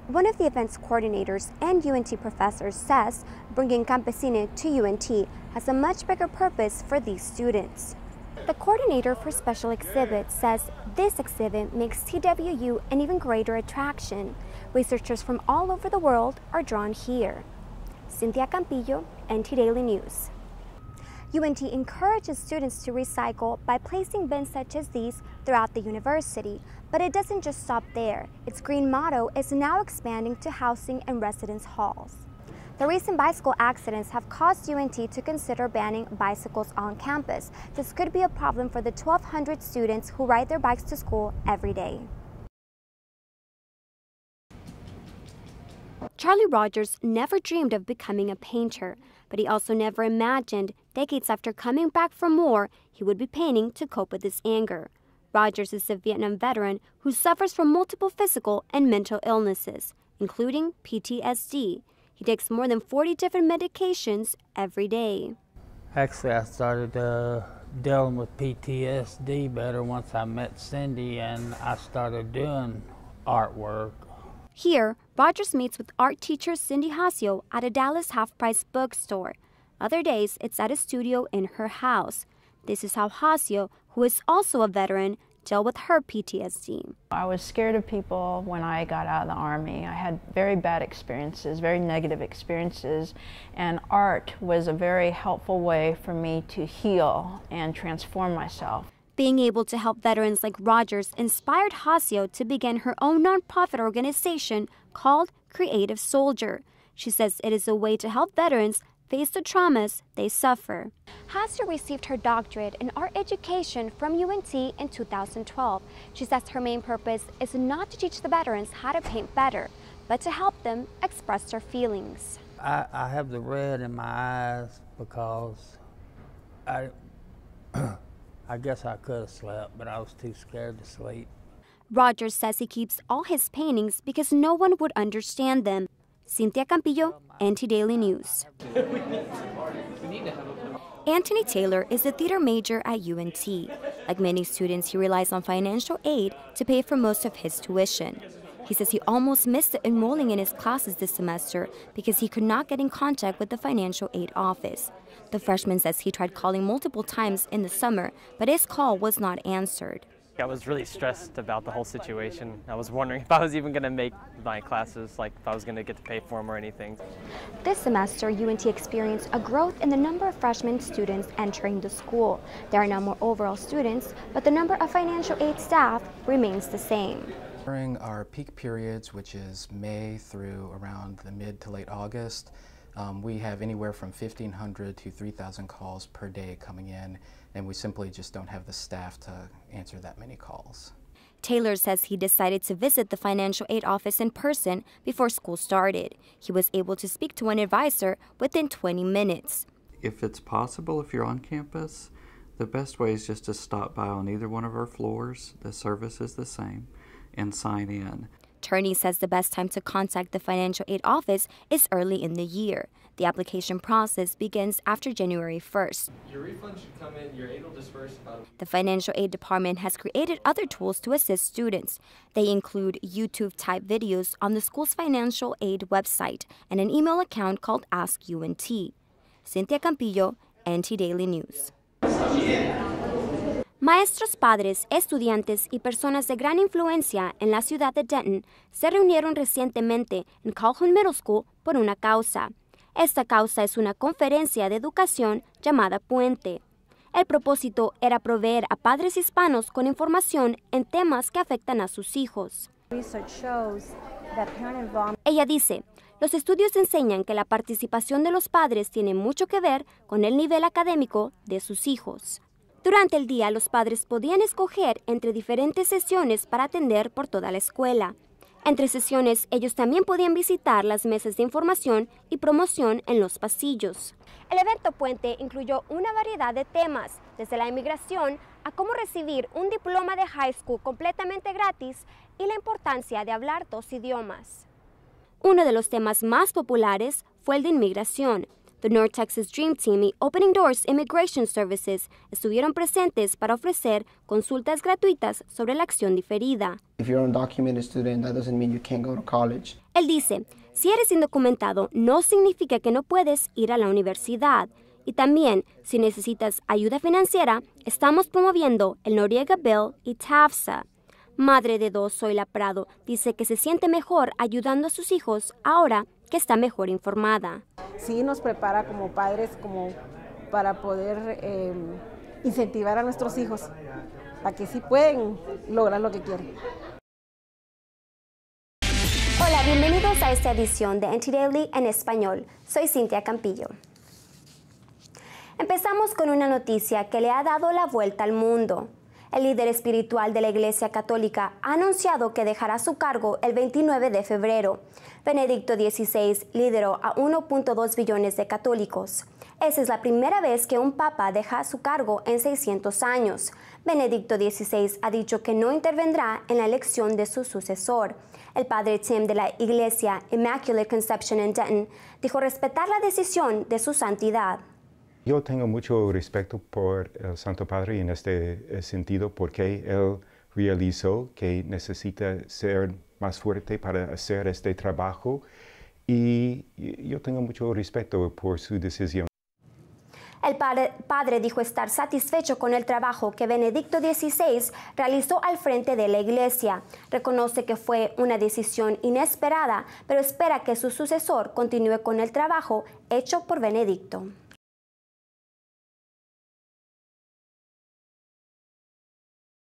One of the event's coordinators and UNT professors says bringing Campesine to UNT has a much bigger purpose for these students. The coordinator for special exhibits says this exhibit makes TWU an even greater attraction. Researchers from all over the world are drawn here. Cinthia Campillo, NT Daily News. UNT encourages students to recycle by placing bins such as these throughout the university, but it doesn't just stop there. Its green motto is now expanding to housing and residence halls. The recent bicycle accidents have caused UNT to consider banning bicycles on campus. This could be a problem for the 1,200 students who ride their bikes to school every day. Charlie Rogers never dreamed of becoming a painter, but he also never imagined, decades after coming back from war, he would be painting to cope with his anger. Rogers is a Vietnam veteran who suffers from multiple physical and mental illnesses, including PTSD. He takes more than 40 different medications every day. Actually, I started dealing with PTSD better once I met Cindy and I started doing artwork. Here, Rogers meets with art teacher Cindy Hasio at a Dallas half-price bookstore. Other days, it's at a studio in her house. This is how Hasio, who is also a veteran, dealt with her PTSD. I was scared of people when I got out of the Army. I had very bad experiences, very negative experiences, and art was a very helpful way for me to heal and transform myself. Being able to help veterans like Rogers inspired Hasio to begin her own nonprofit organization called Creative Soldier. She says it is a way to help veterans face the traumas they suffer. Hasio received her doctorate in art education from UNT in 2012. She says her main purpose is not to teach the veterans how to paint better, but to help them express their feelings. I have the red in my eyes because I guess I could have slept, but I was too scared to sleep. Rogers says he keeps all his paintings because no one would understand them. Cinthia Campillo, NT Daily News. Anthony Taylor is a theater major at UNT. Like many students, he relies on financial aid to pay for most of his tuition. He says he almost missed enrolling in his classes this semester because he could not get in contact with the financial aid office. The freshman says he tried calling multiple times in the summer, but his call was not answered. I was really stressed about the whole situation. I was wondering if I was even going to make my classes, like if I was going to get to pay for them or anything. This semester, UNT experienced a growth in the number of freshman students entering the school. There are now more overall students, but the number of financial aid staff remains the same. During our peak periods, which is May through around the mid to late August, we have anywhere from 1,500 to 3,000 calls per day coming in, and we simply just don't have the staff to answer that many calls. Taylor says he decided to visit the financial aid office in person before school started. He was able to speak to an advisor within 20 minutes. If it's possible, if you're on campus, the best way is just to stop by on either one of our floors. The service is the same, and sign in. Turney says the best time to contact the financial aid office is early in the year. The application process begins after January 1st. Your refund should come in, your aid will disperse about... The financial aid department has created other tools to assist students. They include YouTube-type videos on the school's financial aid website and an email account called Ask UNT. Cinthia Campillo, NT Daily News. Maestros, padres, estudiantes y personas de gran influencia en la ciudad de Denton se reunieron recientemente en Calhoun Middle School por una causa. Esta causa es una conferencia de educación llamada Puente. El propósito era proveer a padres hispanos con información en temas que afectan a sus hijos. Ella dice, los estudios enseñan que la participación de los padres tiene mucho que ver con el nivel académico de sus hijos. Durante el día, los padres podían escoger entre diferentes sesiones para atender por toda la escuela. Entre sesiones, ellos también podían visitar las mesas de información y promoción en los pasillos. El evento Puente incluyó una variedad de temas, desde la inmigración a cómo recibir un diploma de high school completamente gratis y la importancia de hablar 2 idiomas. Uno de los temas más populares fue el de inmigración. The North Texas Dream Team y Opening Doors Immigration Services estuvieron presentes para ofrecer consultas gratuitas sobre la acción diferida. If you're an undocumented student, that doesn't mean you can't go to college. Él dice, si eres indocumentado, no significa que no puedes ir a la universidad. Y también, si necesitas ayuda financiera, estamos promoviendo el Noriega Bill y TAFSA. Madre de dos, Zoila Prado, dice que se siente mejor ayudando a sus hijos ahora que está mejor informada. Sí nos prepara como padres como para poder incentivar a nuestros hijos a que sí pueden lograr lo que quieren. Hola, bienvenidos a esta edición de NT Daily en español. Soy Cinthia Campillo. Empezamos con una noticia que le ha dado la vuelta al mundo. El líder espiritual de la Iglesia Católica ha anunciado que dejará su cargo el 29 de febrero. Benedicto XVI lideró a 1.2 billones de católicos. Esa es la primera vez que un papa deja su cargo en 600 años. Benedicto XVI ha dicho que no intervendrá en la elección de su sucesor. El padre Tim de la Iglesia Immaculate Conception en Denton dijo respetar la decisión de su santidad. Yo tengo mucho respeto por el Santo Padre en este sentido porque él realizó que necesita ser más fuerte para hacer este trabajo y yo tengo mucho respeto por su decisión. El padre dijo estar satisfecho con el trabajo que Benedicto XVI realizó al frente de la iglesia. Reconoce que fue una decisión inesperada, pero espera que su sucesor continúe con el trabajo hecho por Benedicto.